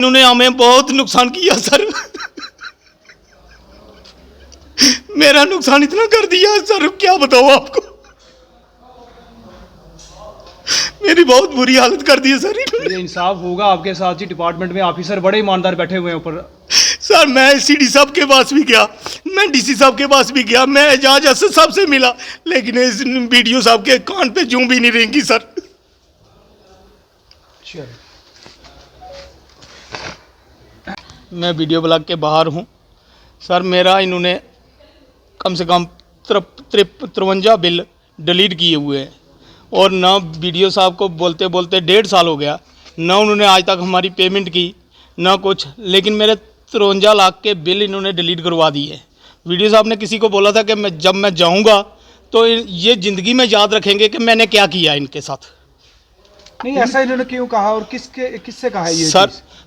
इन्होंने हमें बहुत नुकसान किया सर। मेरा नुकसान इतना कर दिया सर, क्या बताऊं आपको। मेरी बहुत बुरी हालत कर दी है सर इन्होंने। ये इंसाफ होगा आपके साथ ही, डिपार्टमेंट में ऑफिसर बड़े ईमानदार बैठे हुए हैं ऊपर। सर मैं सीडी साहब के पास भी गया, मैं डीसी साहब के पास भी गया, मैं एजाज असद साहब से मिला, लेकिन इस वीडियो साहब के कान पे जूं भी नहीं रहेंगी सर। मैं वीडियो ब्लॉग के बाहर हूँ सर। मेरा इन्होंने कम से कम 53 बिल डिलीट किए हुए हैं, और ना वीडियो साहब को बोलते बोलते 1.5 साल हो गया, ना उन्होंने आज तक हमारी पेमेंट की ना कुछ, लेकिन मेरे 53 लाख के बिल इन्होंने डिलीट करवा दिए। वीडियो साहब ने किसी को बोला था कि जब मैं जाऊंगा तो ये ज़िंदगी में याद रखेंगे कि मैंने क्या किया इनके साथ। नहीं, ऐसा इन्होंने क्यों कहा और किससे कहा ये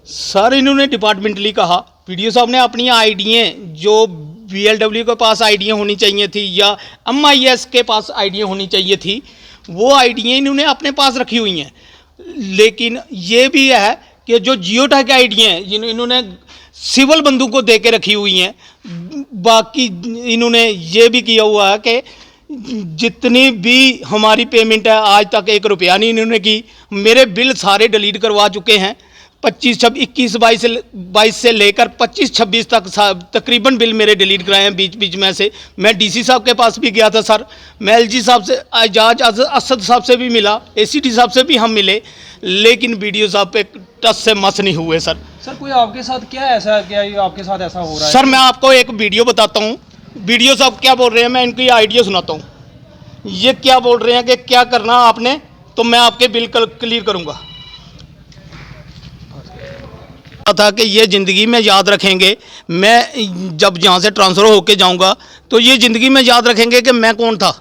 सर इन्होंने डिपार्टमेंटली कहा। वीडियो साहब ने अपनी आईडियाँ, जो VLW के पास आईडियाँ होनी चाहिए थी या MIS के पास आईडियाँ होनी चाहिए थी, वो आईडियाँ इन्होंने अपने पास रखी हुई हैं। लेकिन ये भी है कि जो जियो टैग आईडियाँ हैं इन्होंने सिविल बंदूक को दे के रखी हुई हैं। बाकी इन्होंने ये भी किया हुआ है कि जितनी भी हमारी पेमेंट है आज तक 1 रुपया नहीं इन्होंने की। मेरे बिल सारे डिलीट करवा चुके हैं। 21 से लेकर 25-26 तक तकरीबन बिल मेरे डिलीट कराए हैं बीच में से। मैं DC साहब के पास भी गया था सर, मैं LG साहब से, एजाज असद साहब से भी मिला, ACT साहब से भी हम मिले, लेकिन वीडियो साहब पे टस से मस नहीं हुए सर। सर कोई आपके साथ क्या ऐसा, क्या ये आपके साथ ऐसा हो रहा है? सर मैं आपको एक वीडियो बताता हूँ, वीडियो साहब क्या बोल रहे हैं, मैं इनकी आइडिया सुनाता हूँ। ये क्या बोल रहे हैं कि क्या करना आपने, तो मैं आपके बिल क्लियर करूँगा। था कि ये ज़िंदगी में याद रखेंगे, मैं जब यहाँ से ट्रांसफ़र होके जाऊँगा तो ये ज़िंदगी में याद रखेंगे कि मैं कौन था।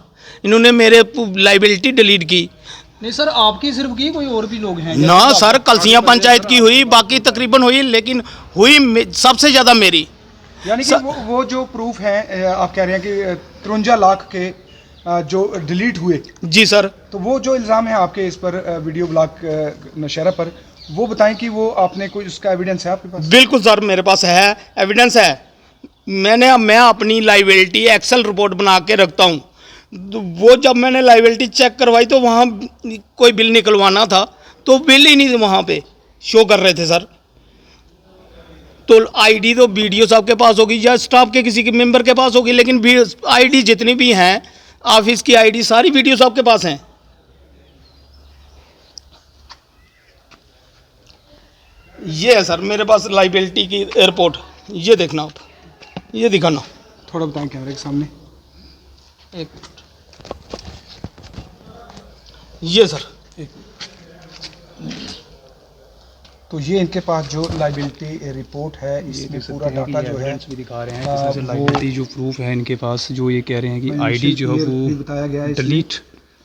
इन्होंने मेरे लाइबिलिटी डिलीट की। नहीं सर, आपकी सिर्फ की, कोई और भी लोग हैं? ना सर, कलसियाँ पंचायत की हुई, बाकी तकरीबन हुई, लेकिन हुई सबसे ज़्यादा मेरी। यानी कि वो जो प्रूफ है आप कह रहे हैं कि 53 लाख के जो डिलीट हुए। जी सर। तो वो जो इल्ज़ाम है आपके इस पर वीडियो ब्लॉग नौशहरा पर, वो बताएं कि वो आपने कोई उसका एविडेंस है आपके पास? बिल्कुल सर, मेरे पास है, एविडेंस है। मैं अपनी लाइबिलिटी एक्सेल रिपोर्ट बना के रखता हूँ। वो जब मैंने लाइबिलिटी चेक करवाई तो वहाँ कोई बिल निकलवाना था तो बिल ही नहीं वहाँ पे शो कर रहे थे सर। तो आईडी तो वीडियो साहब के पास होगी या स्टाफ के किसी के मेंबर के पास होगी, लेकिन आईडी जितनी भी हैं ऑफिस की आईडी सारी वीडियो साहब के पास हैं। ये है सर मेरे पास लाइबिलिटी की रिपोर्ट, ये देखना आप, ये दिखाना। थोड़ा बताएं कैमरे के सामने। एक ये सर, तो ये इनके पास जो लाइबिलिटी रिपोर्ट है, इसमें पूरा डाटा जो है भी दिखा रहे हैं कि लाइबिलिटी जो प्रूफ है इनके पास, जो ये कह रहे हैं कि आईडी जो है वो बताया गया है डिलीट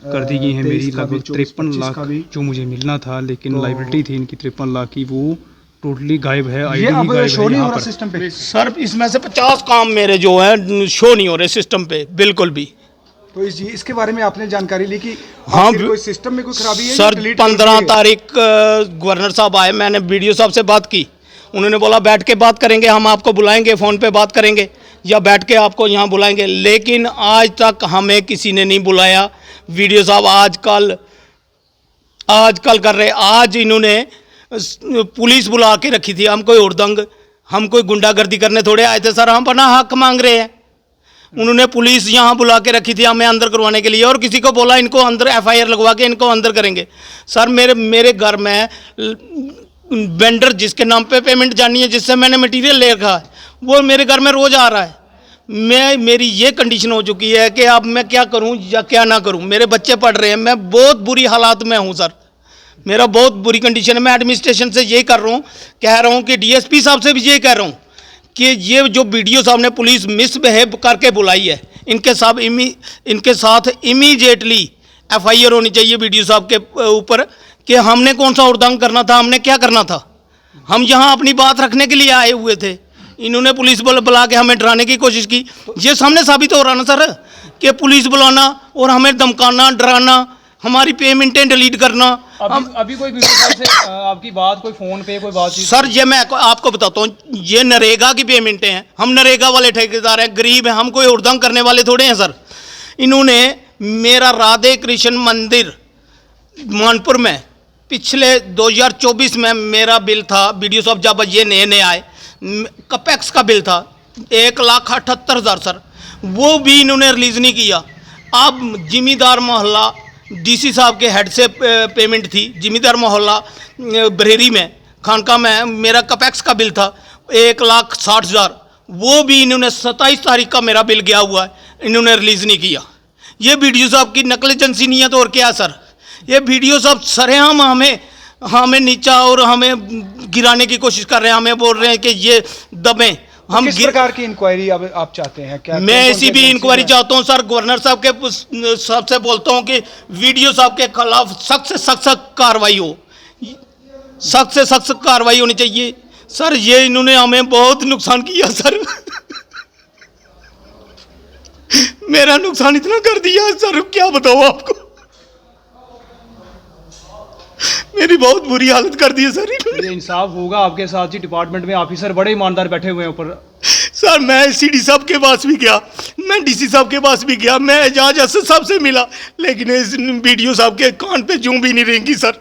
कर दी गई है मेरी। लगभग 53 लाख जो मुझे मिलना था, लेकिन लाइबिलिटी थी इनकी 53 लाख की, वो टोटली गायब है। आईडी गायब है यहाँ पर सिस्टम पे सर। इसमें से 50 काम मेरे जो हैं शो नहीं हो रहे सिस्टम पे बिल्कुल भी। तो इसके बारे में आपने जानकारी ली कि हाँ, कोई सिस्टम में कोई खराबी है सर? 15 तारीख गवर्नर साहब आए, मैंने वीडियो साहब से बात की, उन्होंने बोला बैठ के बात करेंगे, हम आपको बुलाएंगे, फ़ोन पे बात करेंगे या बैठ के आपको यहाँ बुलाएंगे, लेकिन आज तक हमें किसी ने नहीं बुलाया। वीडियो साहब आजकल कर रहे। आज इन्होंने पुलिस बुला के रखी थी, हम कोई उड़दंग, हम कोई गुंडागर्दी करने थोड़े आए थे सर, हम अपना हक मांग रहे हैं। उन्होंने पुलिस यहाँ बुला के रखी थी हमें अंदर करवाने के लिए, और किसी को बोला इनको अंदर FIR लगवा के इनको अंदर करेंगे। सर मेरे घर में वेंडर जिसके नाम पे पेमेंट जानी है, जिससे मैंने मटेरियल ले रखा है, वो मेरे घर में रोज़ आ रहा है। मेरी ये कंडीशन हो चुकी है कि अब मैं क्या करूं या क्या ना करूं। मेरे बच्चे पढ़ रहे हैं, मैं बहुत बुरी हालात में हूं सर, मेरा बहुत बुरी कंडीशन है। मैं एडमिनिस्ट्रेशन से यही कर रहा हूं, कह रहा हूं कि DSP साहब से भी यही कह रहा हूं कि ये जो वीडियो साहब ने पुलिस मिसबिहेव करके बुलाई है, इनके साथ इमीडिएटली FIR होनी चाहिए वीडियो साहब के ऊपर कि हमने कौन सा उड़दंग करना था, हमने क्या करना था। हम यहाँ अपनी बात रखने के लिए आए हुए थे, इन्होंने पुलिस बुला के हमें डराने की कोशिश की। ये सामने साबित हो रहा ना सर कि पुलिस बुलाना और हमें धमकाना, डराना, हमारी पेमेंटें डिलीट करना। अभी कोई वीडियो कॉल से आपकी बात, कोई फोन पे कोई बातचीत? सर ये मैं आपको बताता हूँ, ये नरेगा की पेमेंटें हैं, हम नरेगा वाले ठेकेदार हैं, गरीब हैं, हम कोई उड़दंग करने वाले थोड़े हैं सर। इन्होंने मेरा राधे कृष्ण मंदिर मानपुर में पिछले 2024 में मेरा बिल था, वीडियो साहब जब ये नए नए आए, कपेक्स का बिल था 1,78,000 सर, वो भी इन्होंने रिलीज़ नहीं किया। अब जिमीदार मोहल्ला डीसी साहब के हेड से पेमेंट थी, जिमीदार मोहल्ला बरेरी में खानका में मेरा कपेक्स का बिल था 1,60,000, वो भी इन्होंने 27 तारीख का मेरा बिल गया हुआ है, इन्होंने रिलीज़ नहीं किया। ये वीडियो साहब की नकल एजेंसी नहीं है तो और क्या सर? ये वीडियो साहब सरेआम हमें नीचा और हमें गिराने की कोशिश कर रहे हैं, हमें बोल रहे हैं कि ये दबें। हम किस प्रकार की इंक्वायरी अब आप चाहते हैं? क्या मैं ऐसी भी इंक्वायरी चाहता हूं सर, गवर्नर साहब के सबसे बोलता हूं कि वीडियो साहब के खिलाफ सख्त से सख्त कार्रवाई हो, सख्त से सख्त कार्रवाई होनी चाहिए सर। ये इन्होंने हमें बहुत नुकसान किया सर मेरा नुकसान इतना कर दिया सर, क्या बताऊं आपको, मेरी बहुत बुरी हालत कर दी है सर इन्होंने। ये इंसाफ होगा आपके साथ ही, डिपार्टमेंट में ऑफिसर बड़े ईमानदार बैठे हुए हैं ऊपर। सर मैं सीडी साहब के पास भी गया, मैं डीसी साहब के पास भी गया, मैं एजाज असद साहब से मिला, लेकिन इस वीडियो साहब के कान पे जूं भी नहीं रेंगी सर।